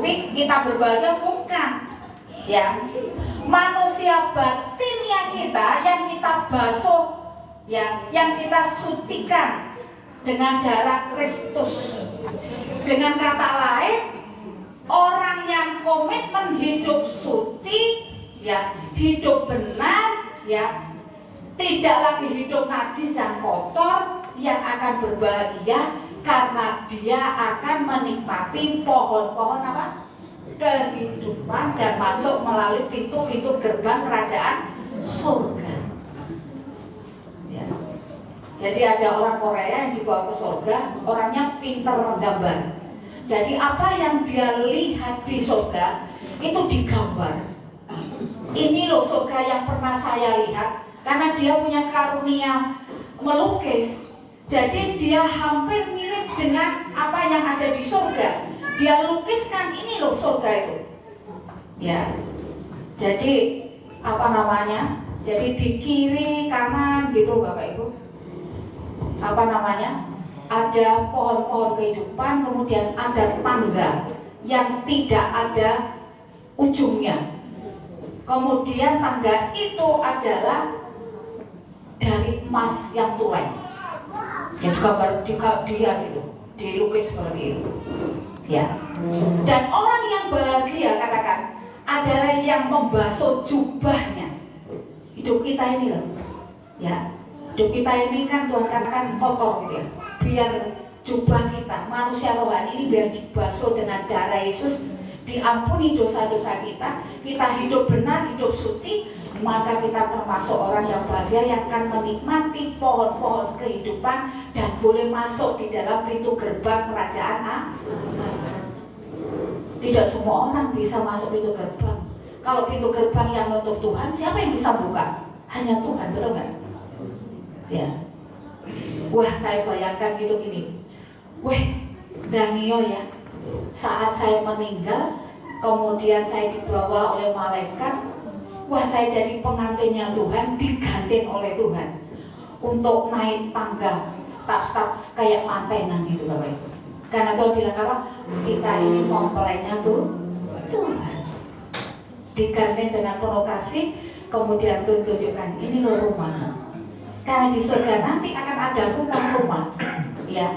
suci kita berbahagia, bukan. Ya, manusia batinnya kita yang kita basuh, ya, yang kita sucikan dengan darah Kristus. Dengan kata lain, orang yang komitmen hidup suci, ya, hidup benar, ya, tidak lagi hidup najis dan kotor, yang akan berbahagia karena dia akan menikmati pohon-pohon apa? Kehidupan dan masuk melalui pintu-pintu gerbang kerajaan surga. Ya. Jadi ada orang Korea yang dibawa ke surga, orangnya pintar gambar. Jadi apa yang dia lihat di surga itu digambar. Ini loh surga yang pernah saya lihat, karena dia punya karunia melukis. Jadi dia hampir mirip dengan apa yang ada di surga. Dia lukiskan ini loh surga itu. Ya. Jadi apa namanya? Jadi di kiri kanan gitu Bapak Ibu. Apa namanya? Ada pohon-pohon kehidupan, kemudian ada tangga yang tidak ada ujungnya. Kemudian tangga itu adalah dari emas yang tulen. Jadi gambar dihias itu, dilukis seperti itu. Ya. Dan orang yang bahagia, katakan, adalah yang membasuh jubahnya. Hidup kita ini loh, ya, hidup kita ini kan Tuhan katakan kotor gitu ya. Biar jubah kita, manusia rohani ini biar dibasuh dengan darah Yesus, diampuni dosa-dosa kita, kita hidup benar, hidup suci, maka kita termasuk orang yang bahagia yang akan menikmati pohon-pohon kehidupan dan boleh masuk di dalam pintu gerbang kerajaan Allah. Tidak semua orang bisa masuk pintu gerbang. Kalau pintu gerbang yang menutup Tuhan, siapa yang bisa buka? Hanya Tuhan, betul nggak? Ya. Wah, saya bayangkan gitu gini. Weh, Danio ya, saat saya meninggal, kemudian saya dibawa oleh malaikat. Wah, saya jadi pengantinnya Tuhan, digandeng oleh Tuhan untuk naik tangga staf-staf kayak mantenan gitu Bapak Ibu. Karena Tuhan bilang apa? Kita ini mempelainya tuh Tuhan. Digandeng dengan penuh kasih, kemudian Tuhan tunjukkan ini loh rumah. Karena di surga nanti akan ada rumah-rumah, ya,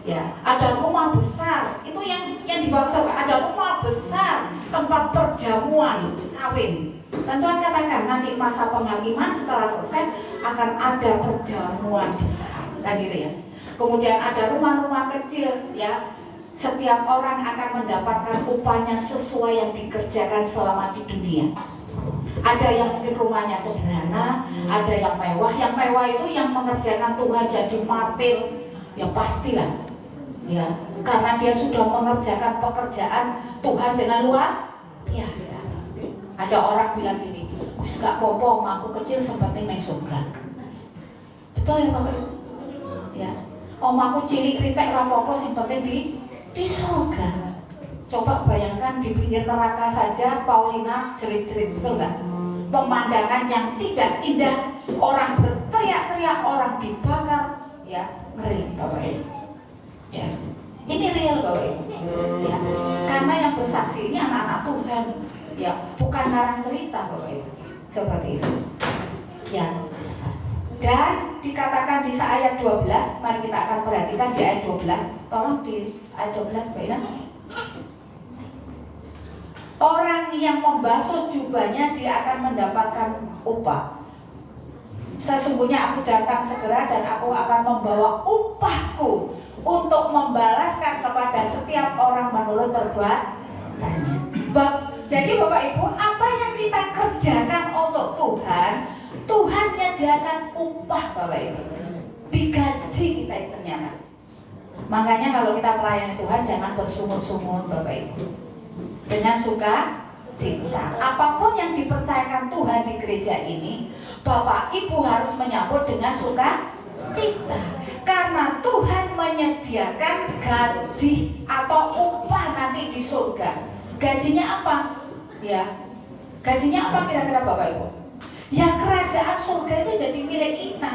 ya, ada rumah besar. Itu yang dibawa surga. Ada rumah besar, tempat perjamuan, kawin. Dan Tuhan katakan nanti masa penghakiman setelah selesai akan ada perjamuan besar, kan gitu ya. Kemudian ada rumah-rumah kecil, ya. Setiap orang akan mendapatkan upahnya sesuai yang dikerjakan selama di dunia. Ada yang mungkin rumahnya sederhana, ada yang mewah. Yang mewah itu yang mengerjakan Tuhan jadi martir, ya pastilah, ya, karena dia sudah mengerjakan pekerjaan Tuhan dengan luar biasa. Ada orang bilang gini, wis gak popo, aku kecil seperti neng surga. Betul ya Bapak Ibu? Ya, aku cilik ritek rapopo seperti di surga. Coba bayangkan di pinggir neraka saja Paulina jerit-jerit, betul nggak? Pemandangan yang tidak indah, orang berteriak-teriak, orang dibakar, ya, ngeri Bapak Ibu. Ya, ini real Bapak Ibu. Ya, karena yang bersaksi ini anak-anak Tuhan. Ya, bukan narang cerita Bapak Ibu. Seperti itu. Ya. Dan dikatakan di ayat 12, mari kita akan perhatikan di ayat 12. Tolong di ayat 12 Mbak Ina. Orang yang membasuh jubahnya dia akan mendapatkan upah. Sesungguhnya aku datang segera dan aku akan membawa upahku untuk membalaskan kepada setiap orang menurut perbuatannya. Jadi Bapak Ibu, apa yang kita kerjakan untuk Tuhan, Tuhan menyediakan upah Bapak Ibu. Digaji kita itu ternyata. Makanya kalau kita melayani Tuhan jangan bersungut-sungut Bapak Ibu. Dengan suka cita. Apapun yang dipercayakan Tuhan di gereja ini, Bapak Ibu harus menyambut dengan suka cita. Karena Tuhan menyediakan gaji atau upah nanti di surga. Gajinya apa? Ya, gajinya apa kira-kira Bapak Ibu? Ya, kerajaan surga itu jadi milik kita.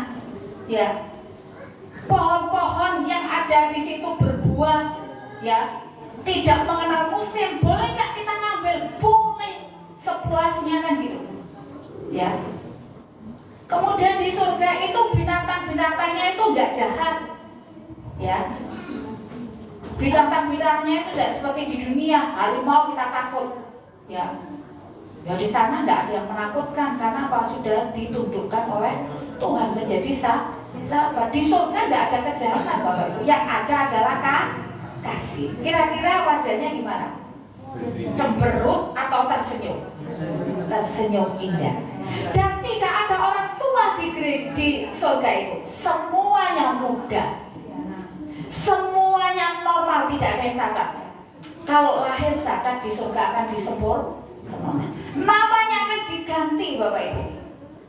Ya, pohon-pohon yang ada di situ berbuah, ya, tidak mengenal musim. Boleh Ya. Kemudian di surga itu binatang-binatangnya itu tidak jahat. Ya. Binatang-binatangnya itu tidak seperti di dunia, harimau kita takut. Ya. Ya di sana tidak ada yang menakutkan karena apa? Sudah ditundukkan oleh Tuhan menjadi sahabat. Di surga tidak ada kejahatan Bapak Ibu. Yang ada adalah kasih. Kira-kira wajahnya gimana? Cemberut atau tersenyum? Tersenyum indah. Dan tidak ada orang tua di surga itu. Semuanya muda, semuanya normal, tidak ada yang cacat. Kalau lahir cacat di surga akan disempurnakan. Namanya akan diganti Bapak Ibu.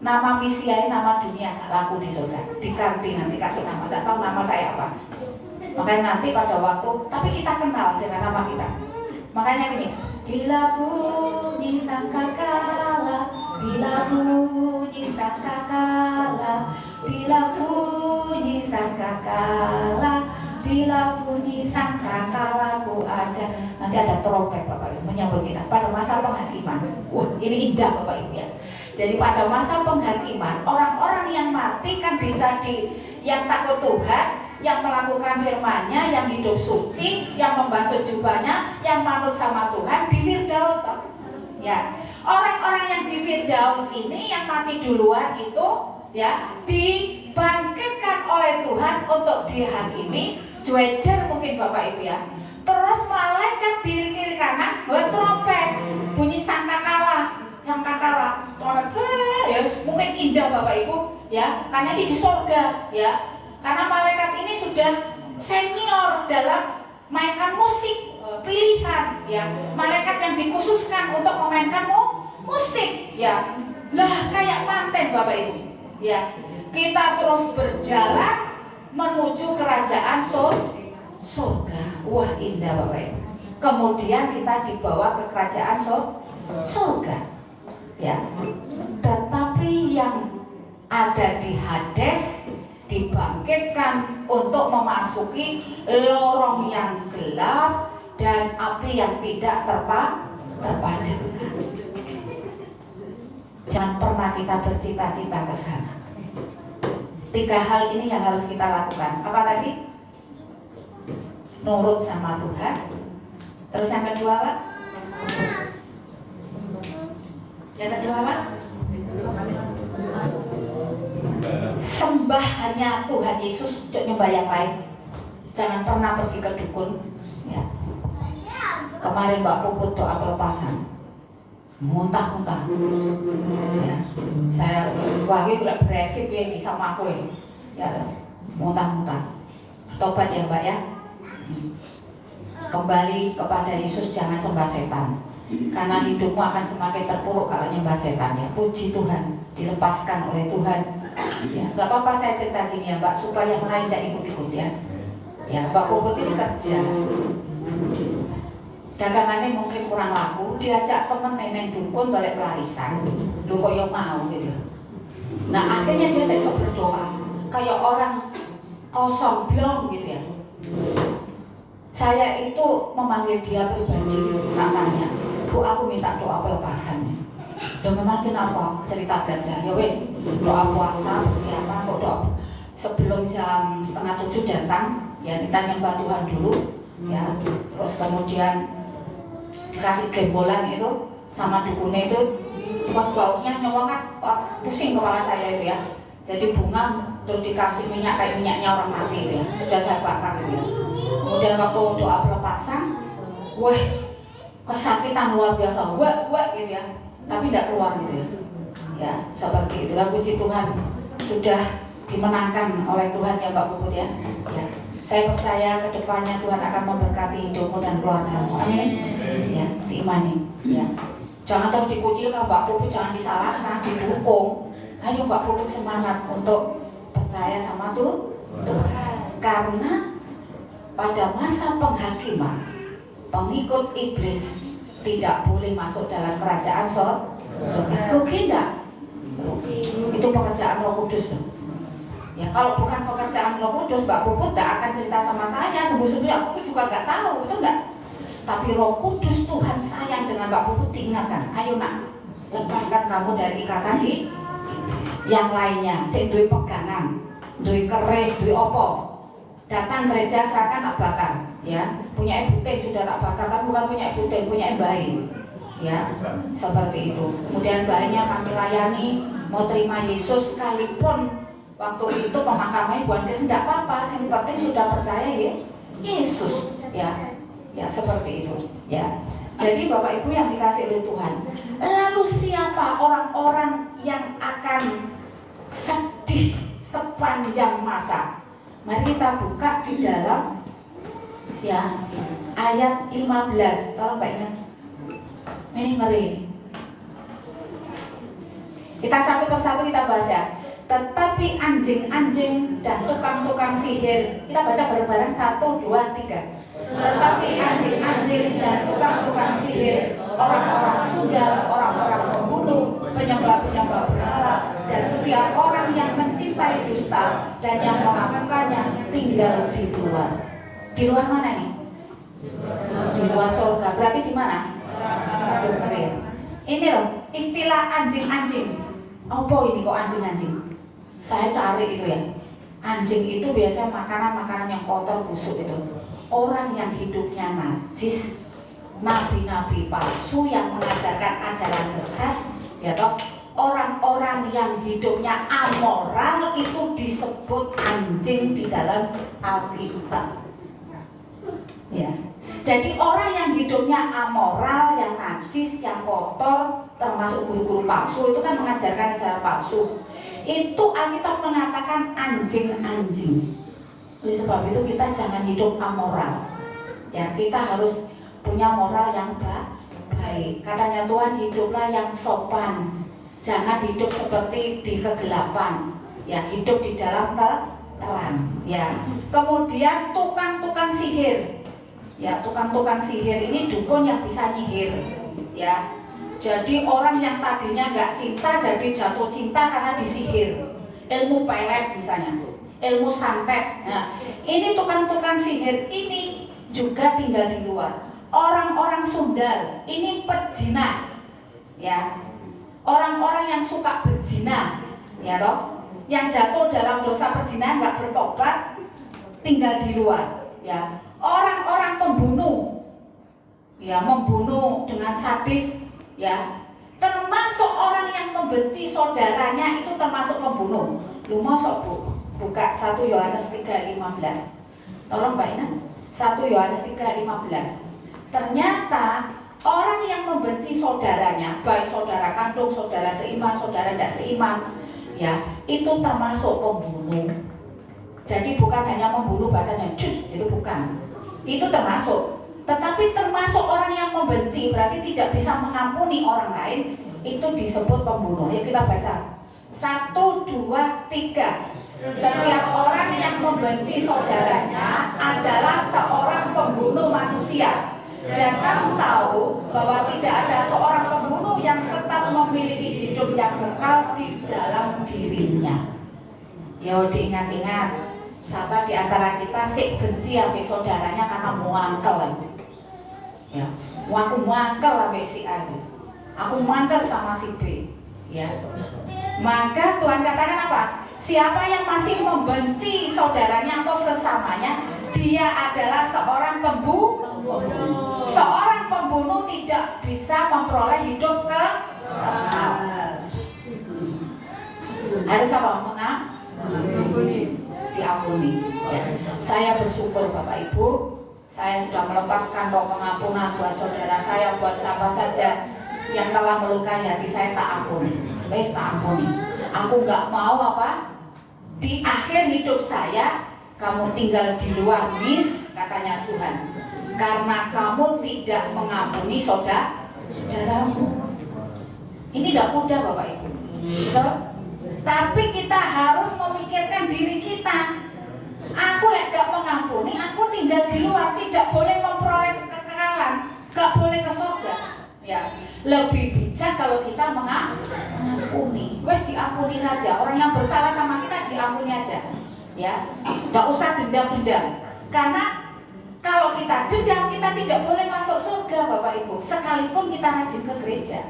Nama misiai, nama dunia gak laku di surga. Diganti nanti kasih nama. Tidak tahu nama saya apa. Makanya nanti pada waktu, tapi kita kenal dengan nama kita. Makanya gini, bila bunyi sangkakala, bila bunyi sangkakala, bila bunyi sangkakala, bila bunyi sangkakala ku ada. Nanti ada trompet Bapak Ibu menyambut kita pada masa penghakiman. Wah, ini indah Bapak Ibu ya. Jadi pada masa penghakiman, orang-orang yang mati kan tadi yang takut Tuhan, yang melakukan firman-Nya, yang hidup suci, yang membasuh jubahnya, yang manut sama Tuhan di Firdaus. Ya, orang-orang yang di Firdaus ini yang mati duluan itu ya dibangkitkan oleh Tuhan untuk dihakimi. Jwejer mungkin Bapak Ibu ya. Terus malaikat diri kiri kanan buat trompet, bunyi sangkakala. Ya, mungkin indah Bapak Ibu ya, karena ini di surga ya. Karena malaikat ini sudah senior dalam mainkan musik pilihan ya. Malaikat yang dikhususkan untuk memainkan musik ya. Lah kayak manten Bapak Ibu ya. Kita terus berjalan menuju kerajaan surga. Wah, indah Bapak Ibu. Kemudian kita dibawa ke kerajaan surga. Ya, tetapi yang ada di Hades dibangkitkan untuk memasuki lorong yang gelap dan api yang tidak terpadamkan. Jangan pernah kita bercita-cita ke sana. 3 hal ini yang harus kita lakukan. Apa tadi? Nurut sama Tuhan. Terus yang kedua apa? Yang kedua apa? Sembah hanya Tuhan Yesus, jangan nyembah yang lain. Jangan pernah pergi ke dukun ya. Kemarin Mbak Puput doa pelepasan, muntah-muntah ya. Saya wagi udah bereaksi ya sama aku ya, muntah-muntah. Tobat ya Mbak ya. Kembali kepada Yesus, jangan sembah setan. Karena hidupmu akan semakin terpuruk kalau nyembah setan ya. Puji Tuhan, dilepaskan oleh Tuhan ya. Gak apa-apa saya cerita gini ya Mbak, supaya yang lain tidak ikut-ikut ya. Ya, Mbak Puput ini kerja, dagangannya mungkin kurang laku, diajak temen neneng dukun balik pelarisan, lu kok yang mau gitu. Nah akhirnya dia besok berdoa kayak orang kosong blong gitu ya. Saya itu memanggil dia pribadi, tak tanya, Bu aku minta doa pelepasannya. Dan memang kenapa? Cerita bla-bla. Ya wes, doa puasa, persiapan, doa sebelum jam 6:30 datang, ya kita nyembah Tuhan dulu, ya. Terus kemudian dikasih gembolan itu sama dukunnya itu, buat baunya nyewongat, pusing kepala saya itu ya. Jadi bunga terus dikasih minyak kayak minyaknya orang mati itu ya, sudah saya bakar itu ya. Kemudian waktu doa pelepasan, wah kesakitan luar biasa, wah gitu ya, tapi tidak keluar gitu ya. Ya seperti itulah, puji Tuhan sudah dimenangkan oleh Tuhan ya Mbak Puput ya. Ya. Saya percaya kedepannya Tuhan akan memberkati hidupmu dan keluargamu. Amin. Ya, diimani. Ya. Jangan terus dikucilkan Mbak Puput, jangan disalahkan, didukung. Ayo Mbak Puput semangat untuk percaya sama Tuhan. Karena pada masa penghakiman, pengikut iblis tidak boleh masuk dalam kerajaan surga. Rugi enggak? Rugi. Itu pekerjaan Roh Kudus. Ya kalau bukan pekerjaan Roh Kudus, Mbak Puput tidak akan cerita sama saya. Sebelum-sebelumnya aku juga nggak tahu, itu enggak. Tapi Roh Kudus Tuhan sayang dengan Mbak Puput, diingatkan, ayo nak, lepaskan kamu dari ikatan iblis. Yang lainnya, sing duwe pegangan, duwe keris, duwe opo, datang gereja serahkan tak bakar, ya. Punya ibu teh sudah tak bakar, kan bukan punya ibu teh, punya bayi, ya. Seperti itu. Kemudian bayinya kami layani, mau terima Yesus sekalipun waktu itu pemakamannya bukan Kristen, tidak apa-apa, yang penting sudah percaya ya Yesus, ya. Ya seperti itu, ya. Jadi Bapak Ibu yang dikasih oleh Tuhan, lalu siapa orang-orang yang akan sedih sepanjang masa? Mari kita buka di dalam ya ayat 15. Tolong Mbak Ina. Ini ngeri. Kita satu persatu kita bahas ya. Tetapi anjing-anjing dan tukang-tukang sihir, kita baca bareng-bareng 1, 2, 3. Tetapi anjing-anjing dan tukang-tukang sihir, orang-orang sundal, orang-orang pembunuh, penyembah-penyembah berhala, dan setiap orang yang mencintai dusta dan yang melakukannya tinggal di luar. Di luar mana nih? Di luar surga. Berarti di mana? Ini loh istilah anjing-anjing. Apa ini kok anjing-anjing? Saya cari itu ya. Anjing itu biasanya makanan-makanan yang kotor busuk itu. Orang yang hidupnya najis, nabi-nabi palsu yang mengajarkan ajaran sesat, ya toh. Orang-orang yang hidupnya amoral itu disebut anjing di dalam Alkitab. Ya. Jadi orang yang hidupnya amoral, yang najis, yang kotor, termasuk guru-guru palsu itu kan mengajarkan ajaran palsu. Itu Alkitab mengatakan anjing-anjing. Oleh sebab itu kita jangan hidup amoral. Ya, kita harus punya moral yang baik. Katanya Tuhan, hiduplah yang sopan. Jangan hidup seperti di kegelapan. Ya, hidup di dalam terang. Ya. Kemudian tukang-tukang sihir. Ya, tukang-tukang sihir ini dukun yang bisa nyihir. Ya. Jadi orang yang tadinya nggak cinta jadi jatuh cinta karena disihir. Ilmu pelet misalnya, ilmu santet. Nah, ini tukang-tukang sihir ini juga tinggal di luar. Orang-orang sundal ini pezina. Ya. Orang-orang yang suka berzina, ya toh, yang jatuh dalam dosa perzinahan nggak bertobat, tinggal di luar. Ya, orang-orang pembunuh, ya membunuh dengan sadis, ya, termasuk orang yang membenci saudaranya itu termasuk pembunuh. Lu masuk buka 1 Yohanes 3:15. Tolong Mbak Ina, 1 Yohanes 3:15. Ternyata orang yang membenci saudaranya, baik saudara kandung, saudara seiman, saudara tidak seiman, ya, itu termasuk pembunuh. Jadi bukan hanya membunuh badannya, itu bukan. Itu termasuk. Tetapi termasuk orang yang membenci, berarti tidak bisa mengampuni orang lain, itu disebut pembunuh. Ayo kita baca. 1, 2, 3. Setiap orang yang membenci saudaranya adalah seorang pembunuh manusia. Dan kamu tahu bahwa tidak ada seorang pembunuh yang tetap memiliki hidup yang kekal di dalam dirinya. Ya diingat-ingat, siapa di antara kita sih benci sampai saudaranya karena muangkel. Ya, aku muangkel sampai si A. Aku muangkel sama si B. Ya. Maka Tuhan katakan apa? Siapa yang masih membenci saudaranya atau sesamanya, dia adalah seorang pembunuh. Seorang pembunuh tidak bisa memperoleh hidup kekal. Harus apa? Diampuni. Ya. Saya bersyukur Bapak Ibu, saya sudah melepaskan roh pengampunan buat saudara saya, buat siapa saja yang telah melukai hati saya, tak ampuni. Wes tak ampuni. Aku nggak mau apa? Di akhir hidup saya kamu tinggal di luar, Miss, katanya Tuhan. Karena kamu tidak mengampuni saudaramu. Ini tidak mudah Bapak Ibu. Tapi kita harus memikirkan diri kita. Aku yang gak mengampuni, aku tinggal di luar, tidak boleh memperoleh kekekalan, gak boleh ke surga. Ya, lebih bijak kalau kita mengampuni. Wes diampuni saja. Orang yang bersalah sama kita diampuni aja. Ya, gak usah dendam-dendam. Karena kalau kita dendam, kita tidak boleh masuk surga Bapak Ibu. Sekalipun kita rajin ke gereja.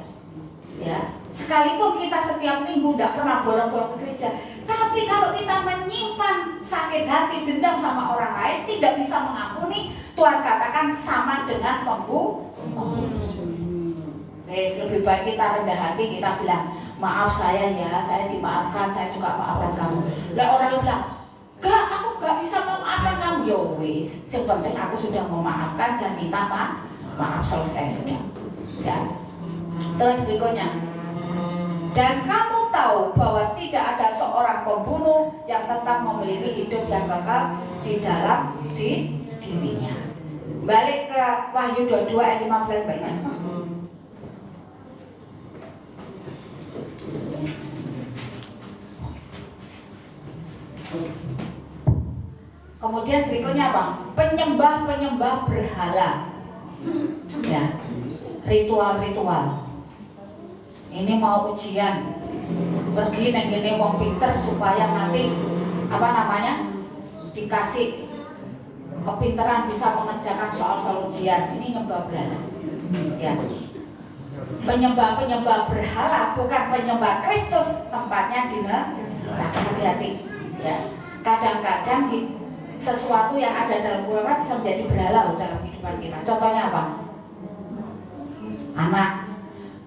Ya, sekalipun kita setiap minggu tidak pernah bolong-bolong ke gereja, tapi kalau kita menyimpan sakit hati, dendam sama orang lain, tidak bisa mengampuni, Tuhan katakan sama dengan pembunuh. Lebih baik kita rendah hati, kita bilang, maaf saya ya, saya dimaafkan, saya juga maafkan kamu. Lah orang yang bilang, gak, aku gak bisa memaafkan kamu. Ya wis, yang penting aku sudah memaafkan dan minta maaf, selesai sudah. Ya. Terus berikutnya, dan kamu tahu bahwa tidak ada seorang pembunuh yang tetap memiliki hidup yang kekal di dalam dirinya. Balik ke Wahyu 22 ayat 15 baiknya. Kemudian berikutnya apa? Penyembah-penyembah berhala. Ya, ritual-ritual. Ini mau ujian, pergi neng wong pinter supaya nanti apa namanya dikasih kepinteran bisa mengerjakan soal-soal ujian. Ini nyembah berhala. Ya, penyembah-penyembah berhala bukan penyembah Kristus, tempatnya di neraka. Hati-hati. Ya, kadang-kadang sesuatu yang ada dalam keluarga bisa menjadi berhala loh dalam kehidupan kita. Contohnya apa? Anak.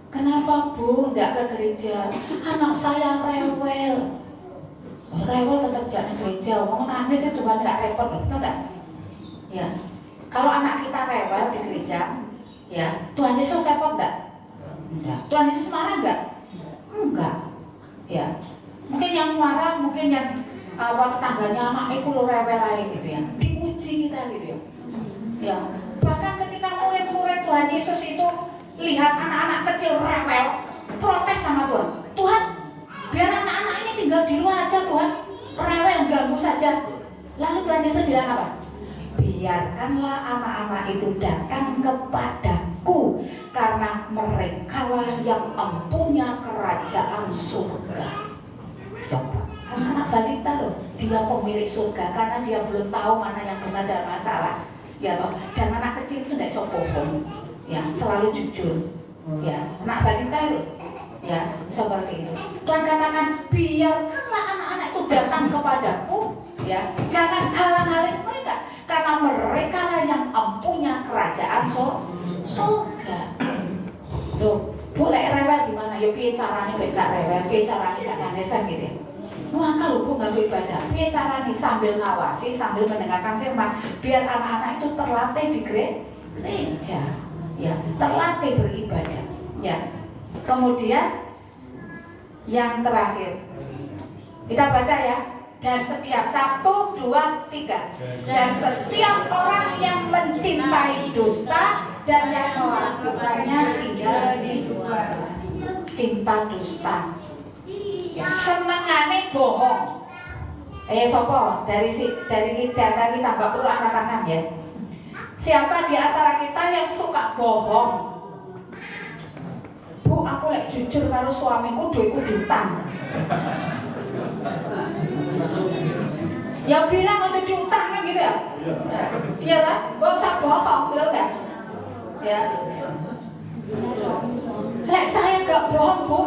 Kenapa Bu tidak ke gereja? Anak saya rewel. Rewel tetap jangan gereja. Mau nangis itu Tuhan nggak repot loh, betul nggak? Ya. Kalau anak kita rewel di gereja, ya Tuhan Yesus repot nggak? Enggak. Tuhan Yesus marah nggak? Enggak. Ya. Mungkin yang marah, mungkin yang tetangganya anak itu lo rewel aja gitu ya. Dipuji kita gitu ya. Ya. Bahkan ketika murid-murid Tuhan Yesus itu lihat anak-anak kecil rewel, protes sama Tuhan. Tuhan, biar anak-anak ini tinggal di luar aja Tuhan, rewel ganggu saja. Lalu Tuhan Yesus bilang apa? Biarkanlah anak-anak itu datang kepadaku, karena merekalah yang empunya kerajaan surga. Coba, anak-anak balita loh, dia pemilik surga karena dia belum tahu mana yang benar dan masalah. Ya toh, dan anak kecil itu tidak bisa bohong. Ya, selalu jujur. Ya, anak balita itu ya seperti itu. Tuhan katakan biarkanlah anak-anak itu datang kepadaku, ya, jangan halang-halangi mereka, karena mereka lah yang empunya kerajaan surga. Loh, boleh rewel gimana? Ya piye carane gak rewel, piye carane gak nangisan gitu ya. Maka lu nggak beribadah, piye carane sambil ngawasi, sambil mendengarkan firman, biar anak-anak itu terlatih di gereja. Ya, terlatih beribadah. Ya. Kemudian yang terakhir kita baca ya. Dan setiap 1, 2, 3. Dan setiap orang yang mencintai dusta dan yang melakukannya tinggal di luar. Cinta dusta. Ya, senengane bohong. Sopo dari data kita nggak perlu angkat tangan ya. Siapa di antara kita yang suka bohong? Bu, aku lek jujur karo suamiku duitku diutang. Ya bilang aja diutang kan gitu ya? Iya kan? Gak usah bohong, betul kan? Ya. Lek saya gak bohong Bu,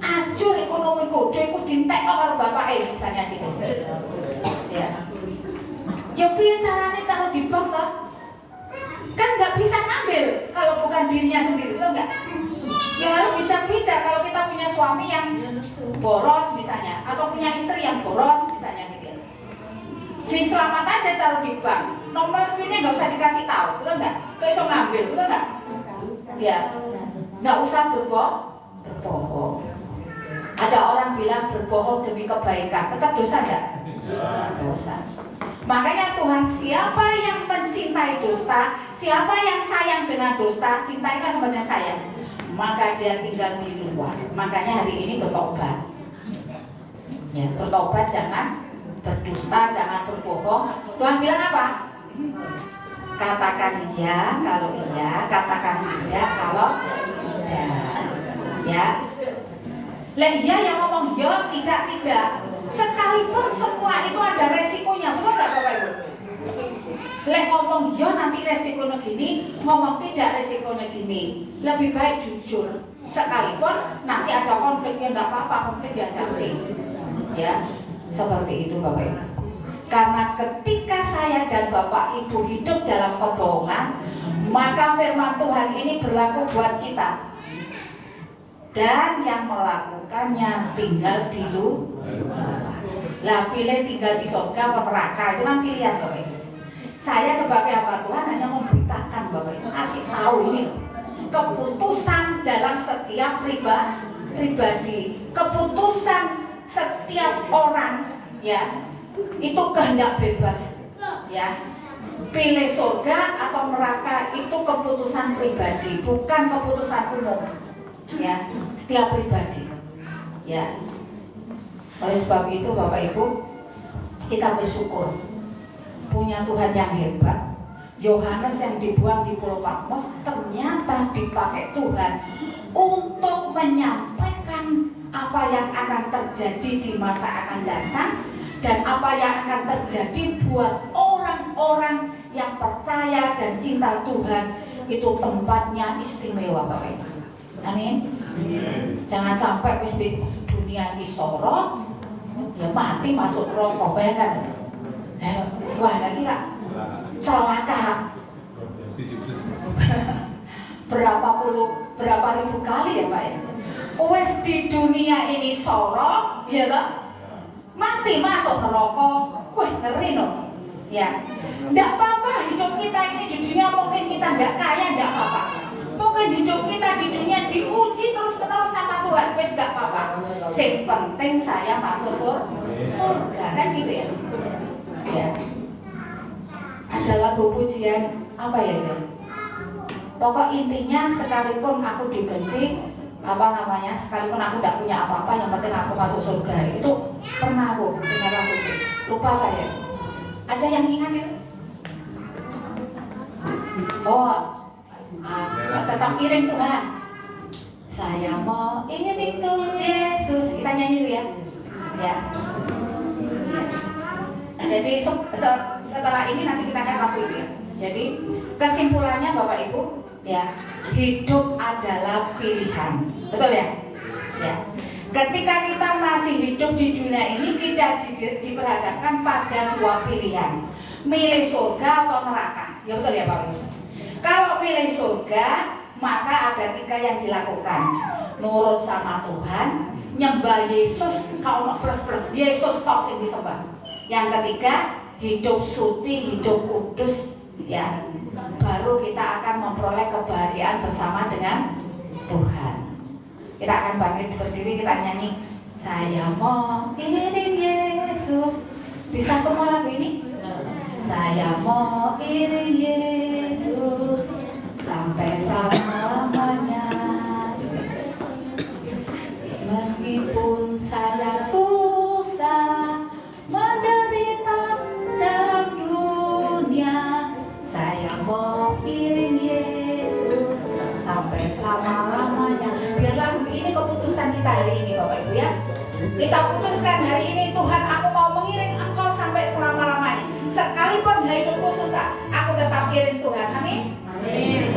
hancur ekonomiku, duitku dintekno karo bapake misalnya gitu. Ya. Ya biar caranya taruh di bank kan? Kan nggak bisa ngambil kalau bukan dirinya sendiri, betul nggak? Ya harus bijak-bijak. Kalau kita punya suami yang boros misalnya, atau punya istri yang boros misalnya gitu, si selamat aja taruh di bank. Nomor PIN-nya nggak usah dikasih tahu, betul nggak? Kau bisa ngambil, betul nggak? Ya, nggak usah berbohong. Ada orang bilang berbohong demi kebaikan, tetap dosa nggak? Dosa. Makanya Tuhan, siapa yang mencintai dusta, siapa yang sayang dengan dusta, cintai kan sama dengan sayang, maka dia tinggal di luar. Makanya hari ini bertobat. Ya, bertobat, jangan berdusta, jangan berbohong. Tuhan bilang apa? Katakan iya kalau iya, katakan tidak kalau tidak. Ya. Lah iya yang ngomong ya, tidak. Sekalipun semua itu ada resikonya, betul nggak Bapak Ibu? Lek ngomong ya nanti resikonya gini, ngomong tidak resikonya gini. Lebih baik jujur. Sekalipun nanti ada konflik ya nggak apa-apa, konflik ya ganti. Ya, seperti itu Bapak Ibu. Karena ketika saya dan Bapak Ibu hidup dalam kebohongan, maka firman Tuhan ini berlaku buat kita. Dan yang melakukannya tinggal di luar. Lah pilih tinggal di surga atau neraka, itu kan pilihan Bapak Ibu. Saya sebagai hamba Tuhan hanya memberitakan Bapak Ibu, kasih tahu ini keputusan dalam setiap pribadi, keputusan setiap orang ya itu kehendak bebas ya. Pilih surga atau neraka itu keputusan pribadi, bukan keputusan umum ya, setiap pribadi ya. Oleh sebab itu Bapak Ibu, kita bersyukur punya Tuhan yang hebat. Yohanes yang dibuang di Pulau Patmos ternyata dipakai Tuhan untuk menyampaikan apa yang akan terjadi di masa akan datang dan apa yang akan terjadi buat orang-orang yang percaya dan cinta Tuhan. Itu tempatnya istimewa Bapak Ibu. Amin. Jangan sampai wis di dunia ini sorot ya mati masuk rokok, bayangkan. Wah lagi lah celaka berapa ribu kali ya Pak ya. Wes di dunia ini sorok ya tak? Mati masuk neraka. Wah ngeri no. Ya. Enggak apa-apa hidup kita ini di dunia, mungkin kita enggak kaya enggak apa-apa. Mungkin hidup kita di dunia diuji terus-menerus sama Tuhan, wes enggak apa-apa. Yang penting saya masuk surga kan gitu ya. Ya. Ada lagu pujian apa ya itu? Pokok intinya sekalipun aku dibenci, sekalipun aku tidak punya apa-apa, yang penting aku masuk surga. Itu pernah aku dengar lagu itu. Lupa saya. Ada yang ingat itu? Oh, tetap iring Tuhan. Saya mau iring Tuhan Yesus. Kita nyanyi itu ya. Ya. Jadi setelah ini nanti kita akan lagu itu ya. Jadi kesimpulannya Bapak Ibu ya, hidup adalah pilihan, betul ya? Ya. Ketika kita masih hidup di dunia ini, kita diperhadapkan pada dua pilihan, milih surga atau neraka, ya betul ya Bapak Ibu? Kalau milih surga, maka ada tiga yang dilakukan: nurut sama Tuhan, nyembah Yesus, kalau plus Yesus tok sing disembah. Yang ketiga, hidup suci, hidup kudus ya, baru kita akan memperoleh kebahagiaan bersama dengan Tuhan. Kita akan bangkit berdiri, kita nyanyi saya mau iring Yesus. Bisa semua lagu ini? Saya mau iring Yesus sampai selama-lamanya, meskipun saya susah menderita dalam dunia. Saya mau iring Yesus sampai selama-lamanya. Biar lagu ini keputusan kita hari ini Bapak Ibu ya. Kita putuskan hari ini, Tuhan aku mau mengiring Engkau sampai selama-lamanya. Sekalipun hidupku susah, aku tetap iring Tuhan. Amin. Amin.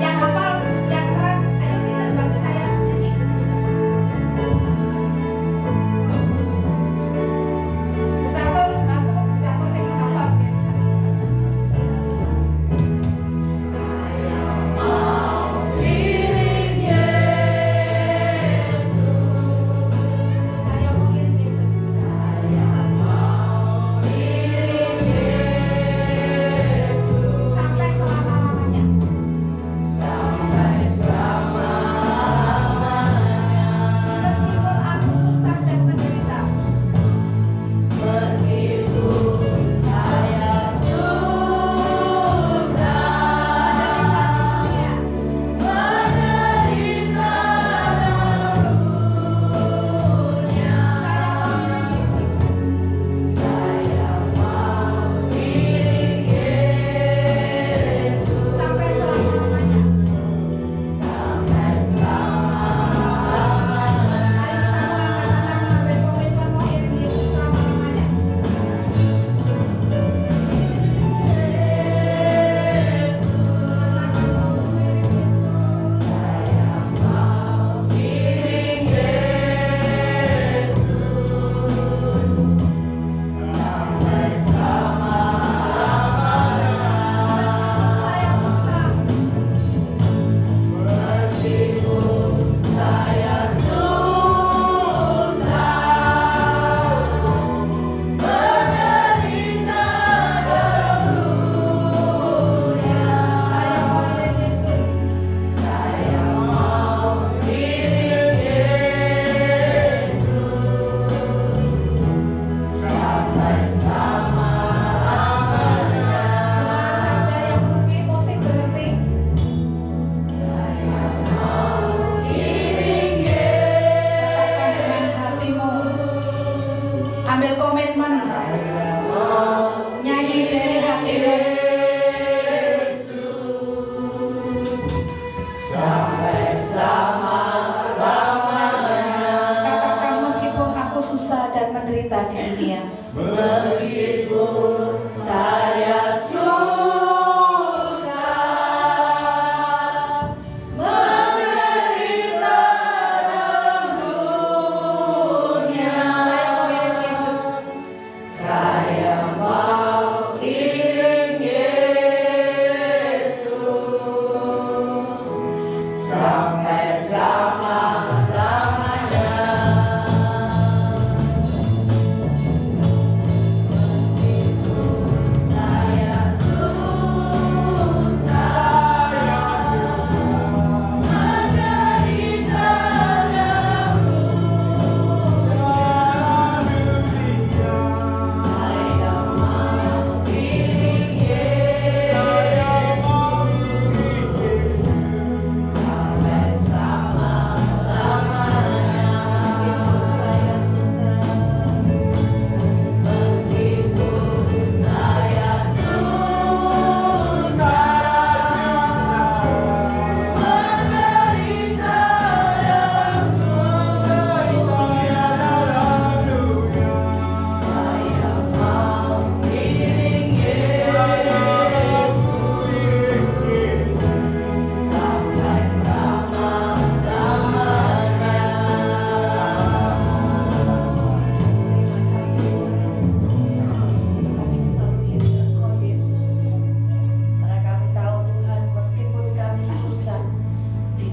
Yang hafal, yang keras, ayo sinten bantu saya nyanyi. Saya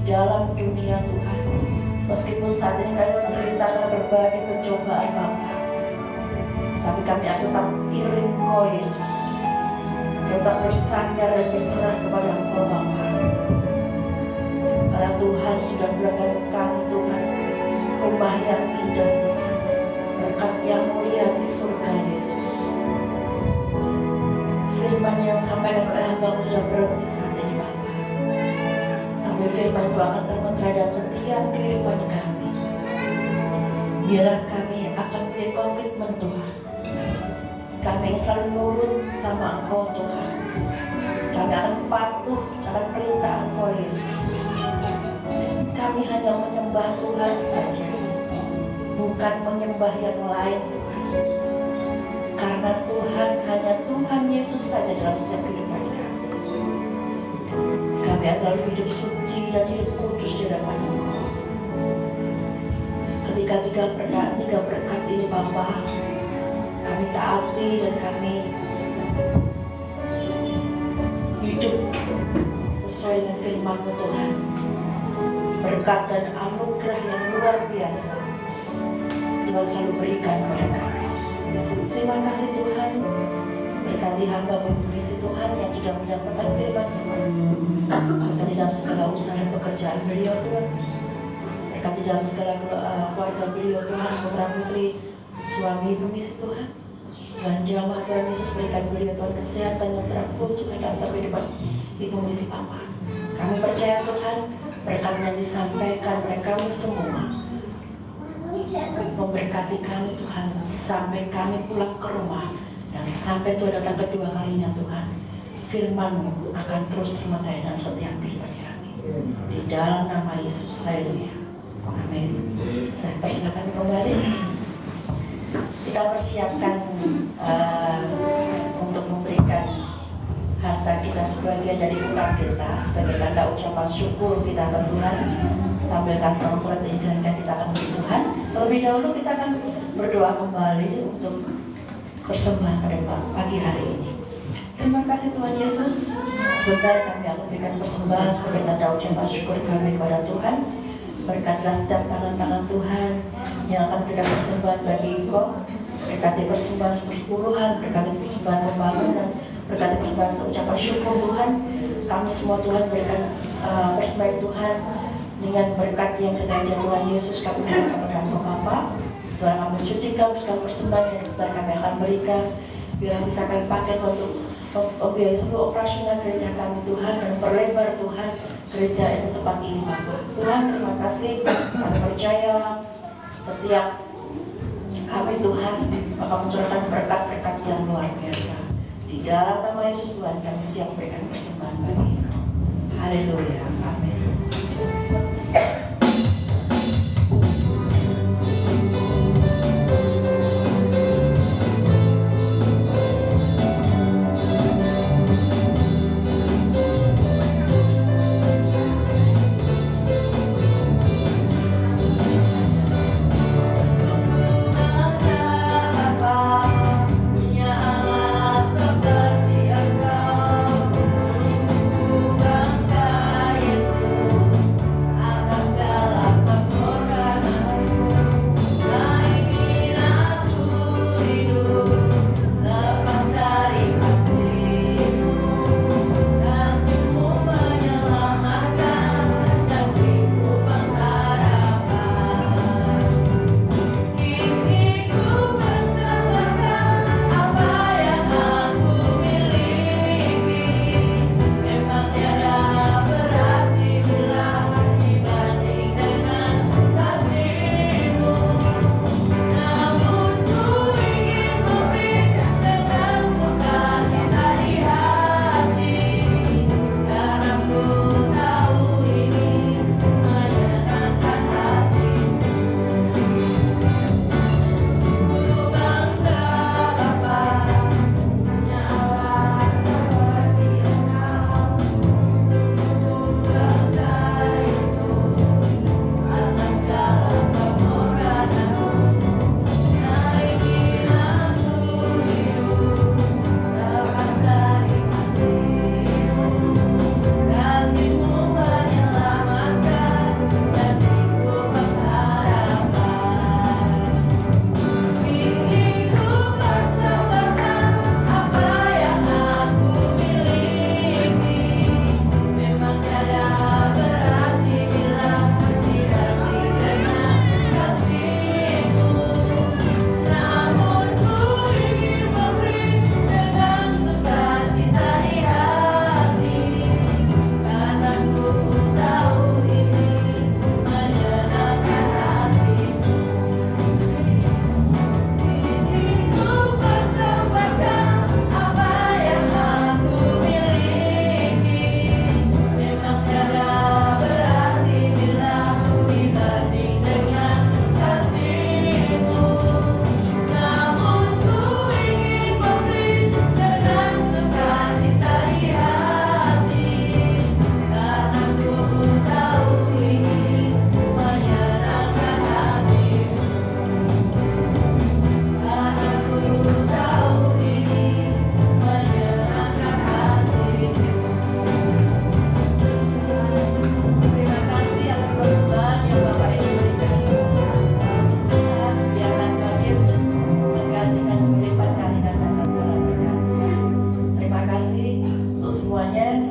dalam dunia Tuhan. Meskipun saat ini kami menderita karena berbagai pencobaan Bapa, tapi kami akan tetap iring Engkau Yesus, tetap bersandar dan berserah kepada Engkau Bapa. Karena Tuhan sudah berikan kami Tuhan rumah yang indah Tuhan, berkat yang mulia di surga Yesus. Firman yang sampaikan oleh hamba sudah berhenti saat ini Bapa, tapi firman itu akan termentera dalam setiap kehidupan kami. Biarlah kami akan punya komitmen Tuhan, kami ingin selalu nurut sama Engkau Tuhan. Kami akan patuh akan perintah Engkau Yesus. Kami hanya menyembah Tuhan saja, bukan menyembah yang lain Tuhan. Karena Tuhan hanya Tuhan Yesus saja dalam setiap kehidupan kami. Kami adalah hidup suci dan hidup kudus di hadapan Engkau. Ketika tiga berkat ini Bapa, kami taati dan kami hidup sesuai dengan firman-Mu Tuhan. Berkat dan anugerah yang luar biasa Tuhan selalu berikan kepada kami. Terima kasih Tuhan. Berkati hamba-Mu polisi Tuhan yang sudah menyampaikan firman Tuhan. Berkati dalam segala usaha dan pekerjaan beliau Tuhan. Berkati dalam segala keluarga beliau Tuhan, putra putri, suami ibu misi Tuhan. Tuhan jamah Tuhan Yesus berikan beliau Tuhan kesehatan yang secara full Tuhan dalam sampai depan ibu misi Papa. Kami percaya Tuhan berkat yang disampaikan mereka semua memberkati kami Tuhan sampai kami pulang ke rumah dan sampai Tuhan datang kedua kalinya Tuhan. Firman-Mu akan terus termetai dalam setiap kehidupan kami. Di dalam nama Yesus, haleluya. Amin. Saya persilakan kembali. Kita persiapkan untuk memberikan harta kita sebagian dari utang kita sebagai tanda ucapan syukur kita ke Tuhan. Sambil kantong Tuhan diizinkan kita akan beri Tuhan. Terlebih dahulu kita akan berdoa kembali untuk persembahan pada pagi hari ini. Terima kasih Tuhan Yesus. Sebentar kami akan memberikan persembahan sebagai tanda ucapan syukur kami kepada Tuhan. Berkatilah setiap tangan-tangan Tuhan yang akan memberikan persembahan bagi Engkau. Berkati persembahan sepuluhan, berkati persembahan pembangunan, berkati persembahan ucapan syukur Tuhan. Kami semua Tuhan berikan persembahan Tuhan dengan berkat yang dari Tuhan Yesus. Kami berikan kepada Engkau Bapa. Tuhan akan mencucikan segala persembahan yang sebentar kami akan berikan. Biar bisa kami pakai untuk membiayai seluruh operasional gereja kami Tuhan dan perlebar Tuhan gereja itu tempat ini Bapak. Tuhan terima kasih. Kami percaya setiap kami Tuhan akan mencurahkan berkat-berkat yang luar biasa. Di dalam nama Yesus Tuhan kami siap berikan persembahan bagi Engkau. Haleluya. Amin. Yesus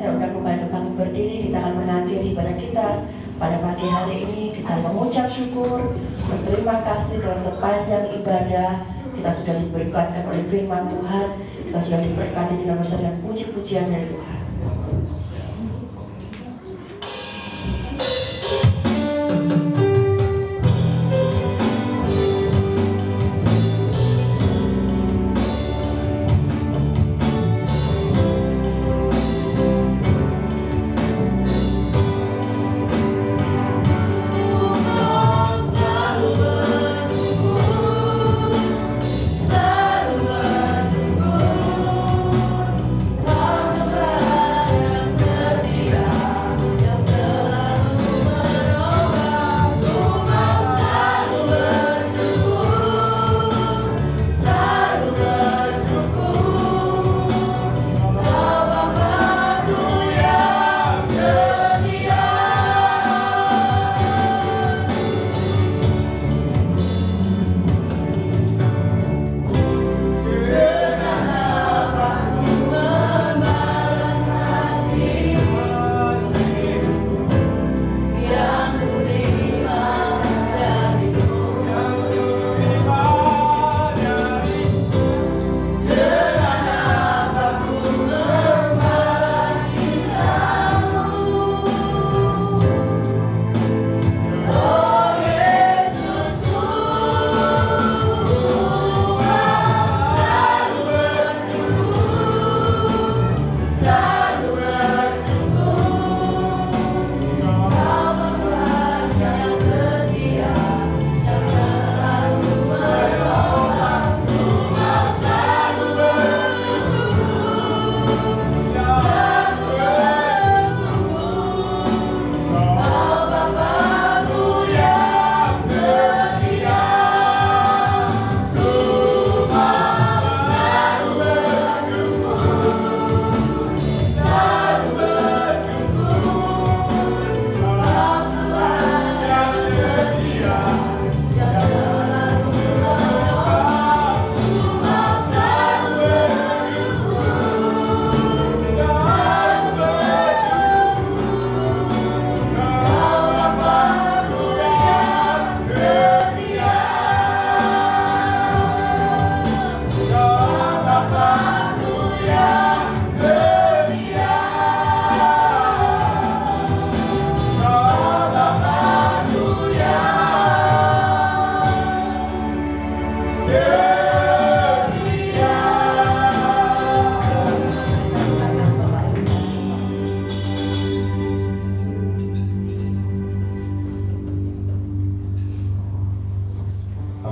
saya undang kembali untuk kami berdiri. Kita akan mengakhiri ibadah kita pada pagi hari ini. Kita mengucap syukur, berterima kasih karena sepanjang ibadah kita sudah diberkatkan oleh firman Tuhan. Kita sudah diberkati dengan bersama puji-pujian dari Tuhan.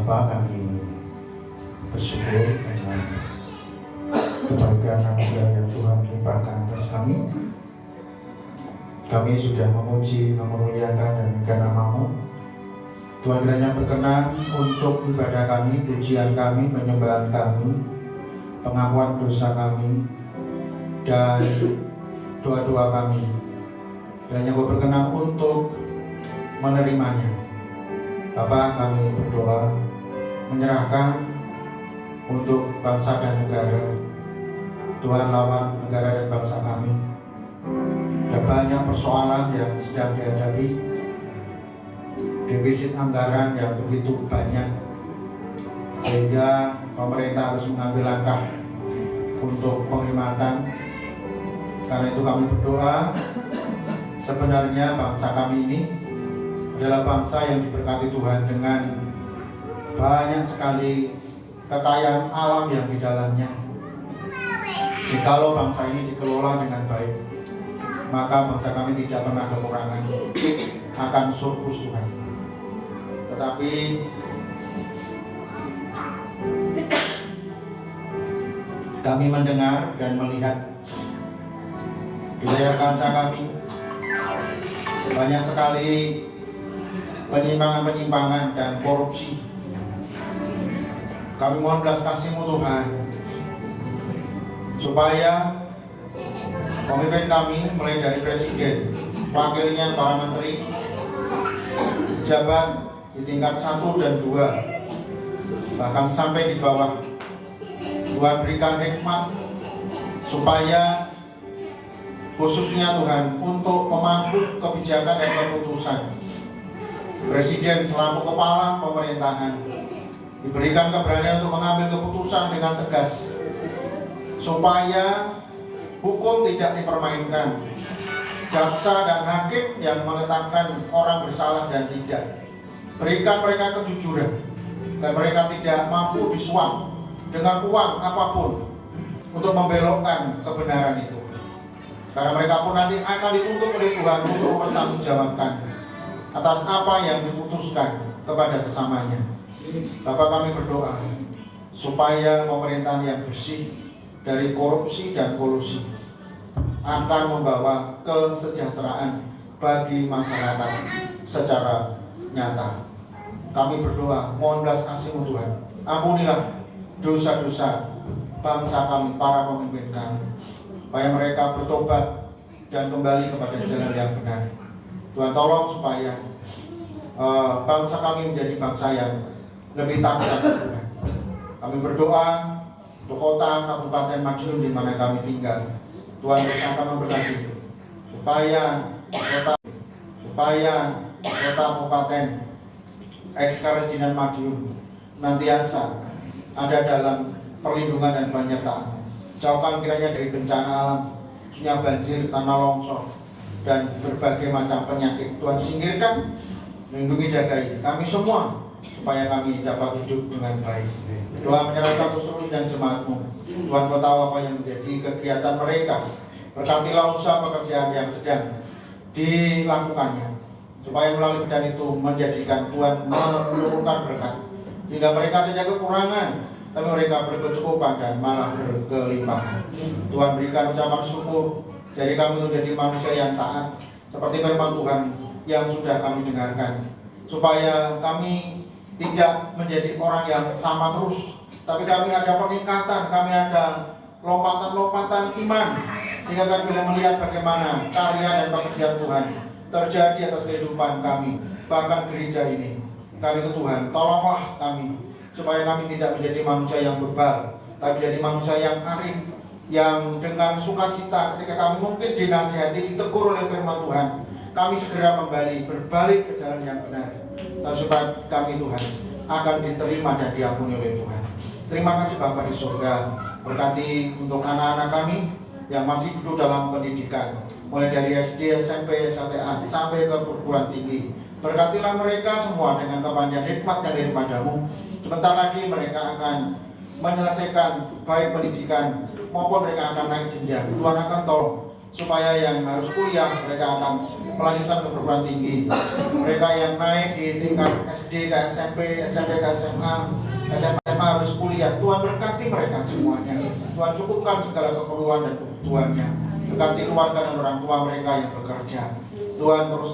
Bapa, kami bersyukur dengan kebahagiaan anugerah yang Tuhan limpahkan atas kami. Kami sudah memuji, memuliakan dan meninggikan nama-Mu. Tuhan kiranya berkenan untuk ibadah kami, pujian kami, penyembahan kami, pengakuan dosa kami, dan doa-doa kami. Kiranya Kau berkenan untuk menerimanya. Bapa, kami berdoa menyerahkan untuk bangsa dan negara. Tuhan, lawan negara dan bangsa kami. Ada banyak persoalan yang sedang dihadapi, defisit anggaran yang begitu banyak, sehingga pemerintah harus mengambil langkah untuk penghematan. Karena itu kami berdoa, sebenarnya bangsa kami ini adalah bangsa yang diberkati Tuhan dengan banyak sekali kekayaan alam yang di dalamnya. Jikalau bangsa ini dikelola dengan baik, maka bangsa kami tidak pernah kekurangan akan surplus Tuhan. Tetapi kami mendengar dan melihat di layar kaca kami banyak sekali penyimpangan-penyimpangan dan korupsi. Kami mohon belas kasih-Mu Tuhan, supaya pemimpin kami mulai dari presiden, wakilnya, para menteri, pejabat di tingkat 1 dan 2, bahkan sampai di bawah, Tuhan berikan hikmat supaya khususnya Tuhan untuk pemangku kebijakan dan keputusan. Presiden selaku kepala pemerintahan diberikan keberanian untuk mengambil keputusan dengan tegas supaya hukum tidak dipermainkan. Jaksa dan hakim yang menetapkan orang bersalah dan tidak, berikan mereka kejujuran dan mereka tidak mampu disuap dengan uang apapun untuk membelokkan kebenaran itu, karena mereka pun nanti akan dituntut oleh Tuhan untuk mempertanggungjawabkan atas apa yang diputuskan kepada sesamanya. Bapak, kami berdoa supaya pemerintahan yang bersih dari korupsi dan kolusi akan membawa kesejahteraan bagi masyarakat secara nyata. Kami berdoa, mohon belas kasih-Mu Tuhan, ampunilah dosa-dosa bangsa kami, para pemimpin kami, supaya mereka bertobat dan kembali kepada jalan yang benar. Tuhan, tolong supaya bangsa kami menjadi bangsa yang lebih takut akan Tuhan. Kami berdoa untuk kota Kabupaten Madiun di mana kami tinggal. Tuhan terus akan memberkati supaya kota Kabupaten Eks-Karesidenan Madiun nantiasa ada dalam perlindungan dan penyertaan. Jauhkan kiranya dari bencana alam, khususnya banjir, tanah longsor, dan berbagai macam penyakit. Tuhan singkirkan, lindungi, jagai kami semua supaya kami dapat hidup dengan baik. Doa menyerahkan seluruh dan jemaat-Mu. Tuhan, Kau tahu apa yang menjadi kegiatan mereka. Berkatilah usaha pekerjaan yang sedang dilakukannya, supaya melalui pekerjaan itu menjadikan Tuhan menurunkan berkat, sehingga mereka tidak kekurangan, tapi mereka berkecukupan dan malah berkelimpahan. Tuhan, berikan ucapan syukur jadi kami menjadi manusia yang taat seperti firman Tuhan yang sudah kami dengarkan, supaya kami tidak menjadi orang yang sama terus, tapi kami ada peningkatan, kami ada lompatan-lompatan iman, sehingga kami boleh melihat bagaimana karya dan pekerjaan Tuhan terjadi atas kehidupan kami, bahkan gereja ini. Karena itu Tuhan, tolonglah kami supaya kami tidak menjadi manusia yang bebal, tapi menjadi manusia yang arif, yang dengan sukacita ketika kami mungkin dinasihati, ditegur oleh firman Tuhan, kami segera kembali berbalik ke jalan yang benar. Dan supaya kami Tuhan akan diterima dan diampuni oleh Tuhan. Terima kasih Bapa di surga, berkati untuk anak-anak kami yang masih duduk dalam pendidikan, mulai dari SD, SMP, STTA sampai ke perguruan tinggi. Berkatilah mereka semua dengan kepanjangan hikmat yang daripada-Mu. Sebentar lagi mereka akan menyelesaikan baik pendidikan maupun mereka akan naik jenjang. Tuhan akan tolong supaya yang harus kuliah mereka akan melanjutkan ke perguruan tinggi. Mereka yang naik di tingkat SD ke SMP, SMP ke SMA, SMA harus kuliah. Tuhan berkati mereka semuanya. Tuhan cukupkan segala keperluan dan kebutuhannya. Berkati keluarga dan orang tua mereka yang bekerja. Tuhan terus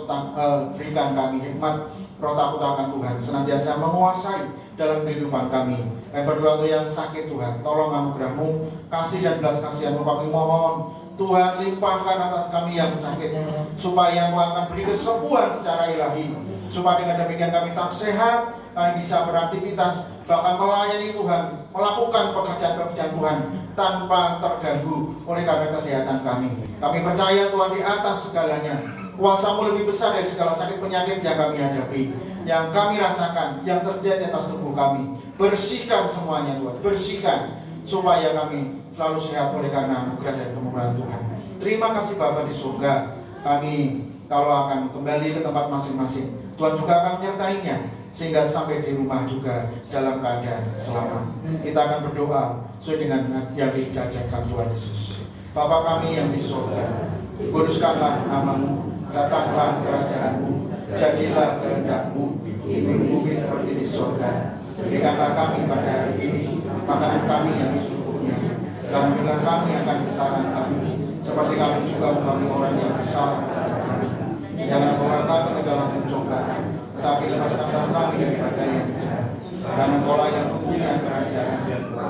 berikan kami hikmat, roh takut akan Tuhan, senantiasa menguasai dalam kehidupan kami. Kami berdoa untuk yang sakit Tuhan, tolong anugerah-Mu, kasih dan belas kasihan-Mu kami mohon. Tuhan, limpahkan atas kami yang sakit, supaya Mu akan beri kesembuhan secara ilahi, supaya dengan demikian kami tetap sehat, kami bisa beraktivitas, bahkan melayani Tuhan, melakukan pekerjaan-pekerjaan Tuhan tanpa terganggu oleh karena kesehatan kami. Kami percaya Tuhan di atas segalanya, kuasa-Mu lebih besar dari segala sakit penyakit yang kami hadapi, yang kami rasakan, yang terjadi atas tubuh kami. Bersihkan semuanya Tuhan, bersihkan, supaya kami selalu sehat oleh karena anugerah dan kemurahan Tuhan. Terima kasih Bapa di surga. Kami kalau akan kembali ke tempat masing-masing, Tuhan juga akan menyertainya, sehingga sampai di rumah juga dalam keadaan selamat. Kita akan berdoa sesuai dengan yang diajarkan Tuhan Yesus. Bapa kami yang di surga, kuduskanlah nama-Mu, datanglah kerajaan-Mu, jadilah kehendak-Mu di bumi seperti di surga. Berikanlah kami pada hari ini makanan kami yang secukupnya, dan ampunilah kami akan kesalahan kami, seperti kami juga mengampuni orang yang bersalah kepada kami. Jangan bawa kami ke dalam pencobaan, tetapi lepaskanlah kami daripada yang jahat. Karena Engkau yang mempunyai kerajaan,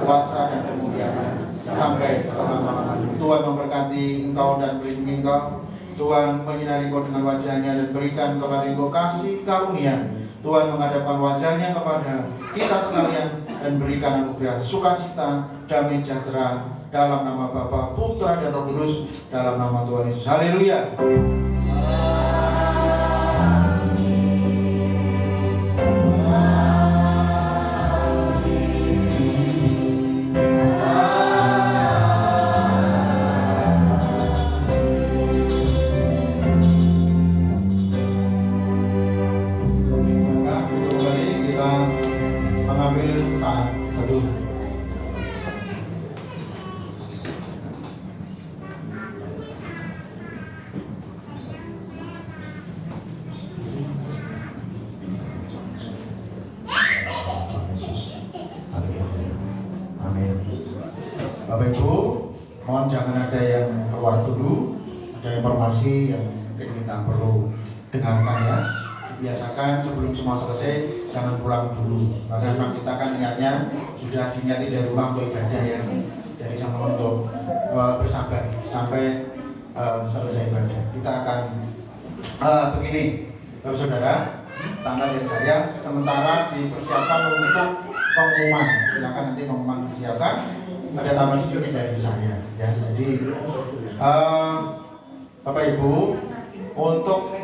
kuasa dan kemuliaan sampai selama-lamanya. Tuhan memberkati engkau dan melindungi engkau. Tuhan menyinari engkau dengan wajahnya dan berikan kepada engkau kasih karunia. Tuhan menghadapkan wajahnya kepada kita sekalian dan berikan anugerah sukacita, damai sejahtera dalam nama Bapa, Putra dan Roh Kudus, dalam nama Tuhan Yesus. Haleluya. Mengambil saat teduh. Amin. Bapak Ibu, mohon jangan ada yang keluar dulu. Ada informasi yang mungkin kita perlu dengarkan ya. Biasakan sebelum semua selesai jangan pulang dulu, karena memang kita kan niatnya sudah diniati dari rumah untuk ibadah ya, dari sama untuk bersabar sampai selesai ibadah. Kita akan begini, Bapak Saudara, tanggal dari saya sementara dipersiapkan untuk pengumuman. Silakan nanti pengumuman disiapkan. Ada tambahan sedikit dari saya ya. Jadi Bapak Ibu, untuk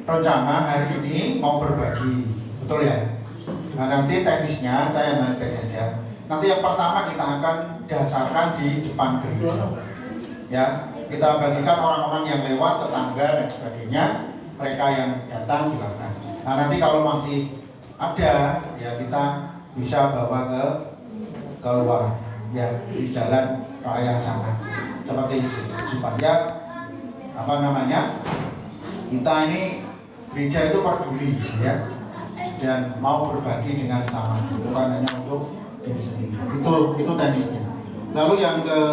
rencana hari ini mau berbagi, betul ya? Nah nanti teknisnya saya lanjutkan aja. Nanti yang pertama kita akan dasarkan di depan gereja, ya. Kita bagikan orang-orang yang lewat, tetangga dan sebagainya. Mereka yang datang silakan. Nah nanti kalau masih ada, ya kita bisa bawa ke keluar, ya di jalan raya sana, seperti itu, supaya apa namanya? Kita ini gereja itu peduli ya, dan mau berbagi dengan sama, bukan hanya untuk diri sendiri. Itu teknisnya. Lalu yang ke